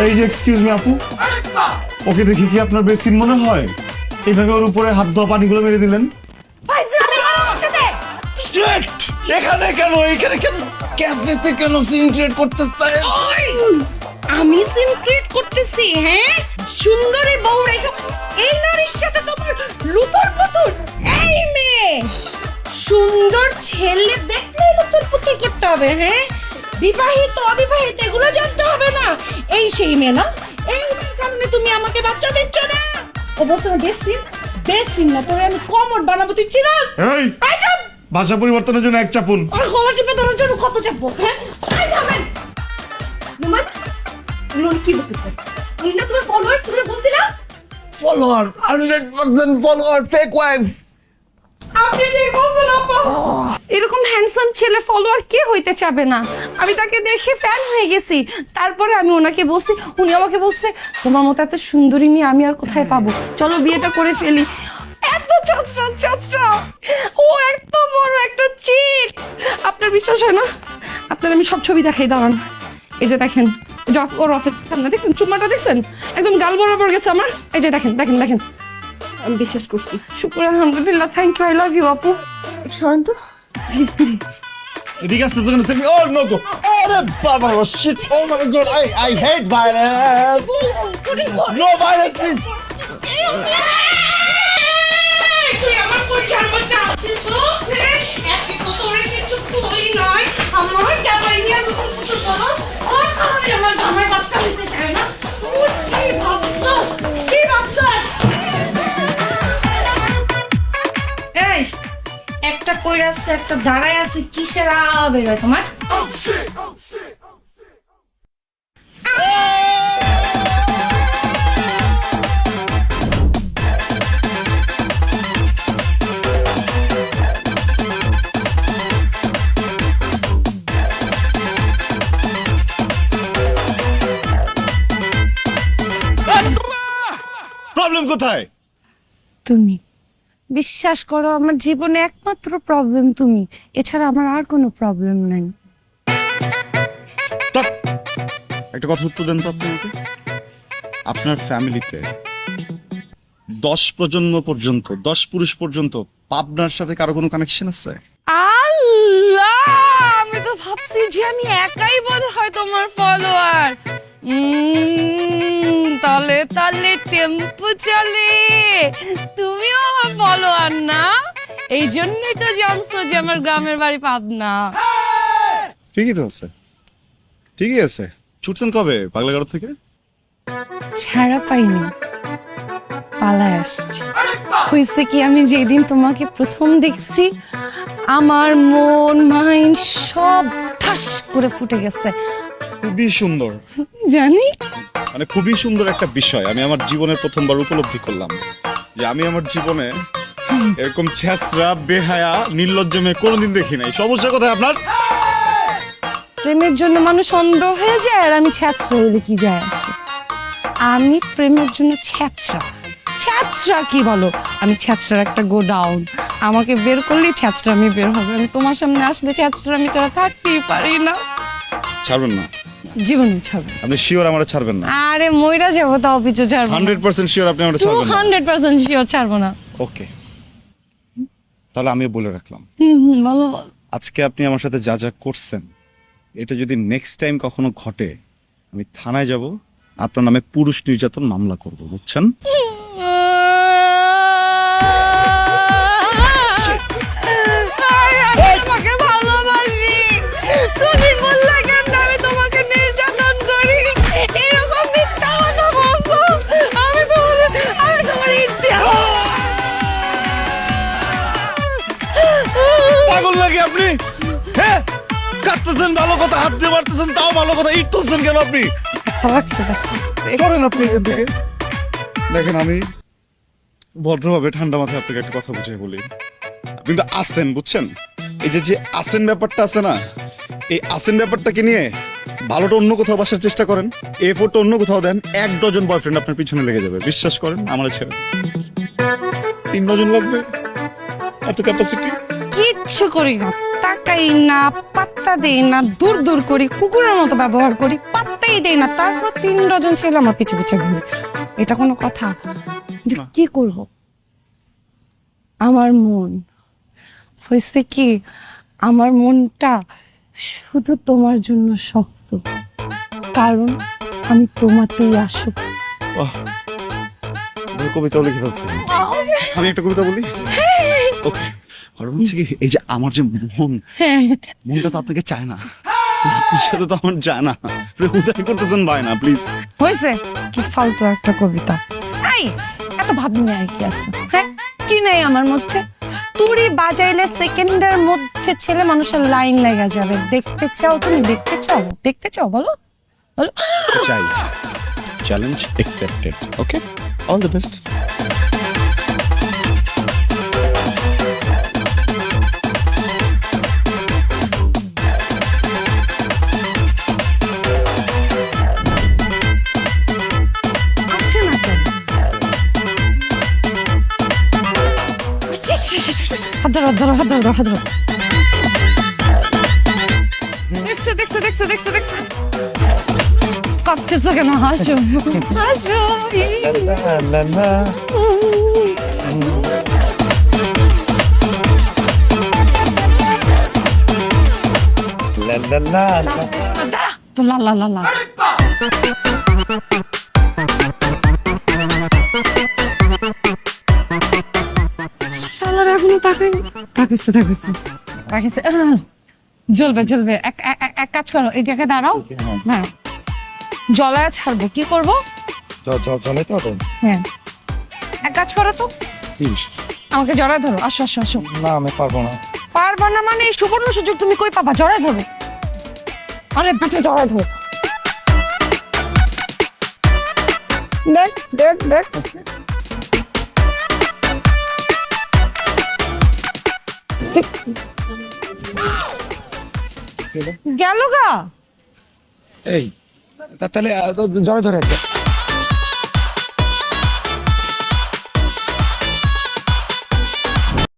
এই যে excuse me আপু, ওকে দেখি কি আপনার বেসিন মনে হয়? এইভাবে ওর উপরে হাত ধোয়া পানিগুলো মেরে দিলেন। এখানে কেন, এখানে কেন, ক্যাফেতে কেন সিন ক্রিয়েট করতেছেন? আমি সিন ক্রিয়েট করতেছি? হ্যাঁ, সুন্দরী বউ রেখে এই নারীর সাথে তোমার লুতুর পুতুর? এই মেয়ে, সুন্দর ছেলে দেখলে লুতুর পুতুর করতে হবে? হ্যাঁ, বিবাহিত অবিবাহিত এগুলো জানতে হবে না? এই সেই মেয়ে না? এই কারণে তুমি আমাকে বাচ্চা দিচ্ছ না? ও বলছে না বেসিন, বেসিন না তোরে আমি কমর বানাবো, তুই চিনাস? এই ভাষা পরিবর্তনের জন্য এক চাপুন। আর গলা টিপে ধরার জন্য কত চাপবো? হ্যাঁ, আই যাবেন রুমান। উনি কি বলতেছে? উনি না তোমার ফলোয়ার্স, তুমি বলছিলাম ফলোয়ার 100% ফলোয়ার, ফেক ওয়াইফ। আপনি ঠিক বলছেন আপা। এরকম হ্যান্ডসাম ছেলে ফলোয়ার কে হইতে চাবে না? আমি তাকে দেখে ফ্যান হয়ে গেছি। তারপরে আমি ওনাকে বলছি, উনি আমাকে বলছে তোমার মতো এত সুন্দরী মেয়ে আমি আর কোথায় পাবো, চলো বিয়েটা করে ফেলি। এত চাচরা চাচরা, ও এত বড় একটা চিট। আপনার বিশ্বাস হয় না? আপনার আমি সব ছবি দেখাই, দাঁড়ান। এই যে দেখেন, ওর অফিস সামনে দেখছেন, চুম্মাটা দেখছেন, একদম গাল বরাবর গেছে আমার। এই যে দেখেন দেখেন দেখেন, আমি বিশ্বাস করছি। শুক্র আলহামদুলিল্লাহ, thank you, I love you আপু। একটু সরেন তো। এদিকে আসতে যখন সেমি ও নো গো, আরে বাবা shit, oh my God, I hate virus, no virus please. তুই আমার পরিচার মধ্যে আসছিস? এত তোরে কিছু কই নয়, আমার জামাই নিয়ে নতুন কিছু করো, ওর কারণে আমার জামাই বাচ্চা নিতে চায় না। তুই কি ভাবছস? কি ভাবছস? এই একটা কইরা আছে, একটা দাঁড়ায় আছে, কিসের বের হয় তোমার? প্রবলেম কোথায়? তুমি বিশ্বাস করো, আমার জীবনে একমাত্র প্রবলেম তুমি, এছাড়া আমার আর কোনো প্রবলেম নাই। তাক, একটা কথা উত্তর দেন তো আপনি আমাকে। আপনার ফ্যামিলিতে 10 প্রজন্ম পর্যন্ত, 10 পুরুষ পর্যন্ত পাবনার সাথে কারো কোনো কানেকশন আছে? আল্লাহ, আমি তো ভাবছি যে আমি একাই বোধ হয় তোমার ফলোয়ার। তালে তালে টেম্পু চলে, তুমিও আমার ফলোয়ার না? এই জন্যই তো জানছো যে আমার গ্রামের বাড়ি পাবনা। ঠিকই তো আছে, ঠিকই আছে। ছুটছেন কবে পাগলাগাড়ো থেকে? ছাড়া পাইনি, পালায় আসছি। হয়েছে কি, আমি যেদিন তোমাকে প্রথম দেখছি আমার মন মাইন্ড সব ঠাস করে ফুটে গেছে। খুবই সুন্দর, জানি মানে খুবই সুন্দর একটা বিষয়। আমি আমার জীবনের প্রথমবার উপলব্ধি করলাম যে আমি আমার জীবনে এরকম ছেঁচড়া, বেহায়া, নির্লজ্জ মেয়ে কোনোদিন দেখি নাই। সমস্যা কোথায় আপনার? প্রেমের জন্য মানুষ অন্ধ হয়ে যায়, আর আমি ছ্যাঁচড়া হইলে কি যায় আসে? আমি প্রেমের জন্য ছ্যাঁচড়া। ছ্যাঁচড়া কি বলো? আমি ছ্যাঁচড়ার একটা গোডাউন, আমাকে বের করলেই ছ্যাঁচড়া আমি বের হবে। আমি তোমার সামনে আসলে ছ্যাঁচড়া আমি ছাড়া থাকতেই পারি না। ছাড়বেন না? জীবনে ছাড়বো। আপনি শিওর আমারে ছাড়বেন না? আরে মইরা যাবো, তাও পিছু ছাড়বো না। 100% শিওর আপনি আমারে ছাড়বেন না? 200% শিওর ছাড়বো না। ওকে, তাহলে আমিও বলে রাখলাম, বলো বলো। আজকে আপনি আমার সাথে যা যা করছেন, এটা যদি নেক্সট টাইম কখনো ঘটে, আমি থানায় যাব, আপনার নামে পুরুষ নির্যাতন মামলা করব, বুঝছেন? তোমাকে ভালোবাসি, তুমি বললে কেন আমি তোমাকে নির্যাতন করি? এরকম মিথ্যা কথা বলছো। আমি তোমার পাগল লাগে আপনি? হ্যাঁ, কাটতেছেন ভালো কথা, হাত দিয়ে মারতেছেন তাও ভালো কথা, ইট তুলছেন কেন আপনি? করেন আপনি এখান থেকে। দেখেন, আমি ভদ্রভাবে ঠান্ডা মাথায় আপনাকে একটা কথা বুঝিয়ে বলি। আপনি তো আসেন, বুঝছেন? এই যে আসেন ব্যাপারটা আছে না, এই আসেন ব্যাপারটাকে নিয়ে ভালোটা অন্য কোথাও বাসার চেষ্টা করেন, এফোর্টটা অন্য কোথাও দেন, 1 ডজন বয়ফ্রেন্ড আপনার পিছনে লেগে যাবে। বিশ্বাস করেন, আমার ছেড়ে 3 ডজন লাগবে, এত ক্যাপাসিটি। কিচ্ছু করি না, তাকাই না, পাত্তা দেই না, দূর দূর করি, কুকুরের মতো ব্যবহার করি, পাত্তা হাতেই দেই না, তারপর 3 ডজন ছেলে আমার পিছে পিছে ঘুরে। এটা কোনো কথা? কিন্তু কি করব, আমার মন হয়েছে কি, আমার মনটা শুধু তোমার জন্য শক্ত, কারণ আমি তোমাতেই আসক্ত। বাহ, আমি কবিতাও লিখে ফেলছি। আমি একটা কবিতা বলি। ওকে, আর বলছি কি, এই যে আমার যে মন, মনটা তো আপনাকে চায় না, আপনার সাথে তো আমার যায় না। আপনি উদয় করতেছেন ভাই না, প্লিজ। হয়েছে কি ফালতু একটা কবিতা। এই এত ভাবনি আর কি আছে, হ্যাঁ কি নাই আমার মধ্যে? তুড়ি বাজাইলে সেকেন্ডের মধ্যে ছেলে মানুষের লাইন লেগে যাবে। দেখতে চাও তুমি? দেখতে চাও? দেখতে চাও? বলো বলো। চাই। Challenge accepted. Okay, all the best. আসছে না কেন? হাত ধরো, হাত ধরো, হাত ধরো, হাত ধরো। দেখছো দেখছো দেখছো দেখছো দেখছো, কাঁপতেছো কেন? হাসো হাসো। তো লা লা লা লা। শালার এখনো তাকাইছে। জ্বলবে জ্বলবে। এক কাজ করো, এই জায়গায় দাঁড়াও। হ্যাঁ, জলায় ছাড়বো। কি করবো? চলে তো হ্যাঁ, এক কাজ করো তো, আমাকে জড়ায় ধরো। আসো আসো আসো। না, আমি পারবো না। পারবা না মানে? এই সুবর্ণ সুযোগ তুমি কই পাবা? জড়ায় ধরো। আরে বেটা, জড়ায় ধরো। দেখ দেখ দেখ, গেল গা। এই তাহলে জলে ধরে একটা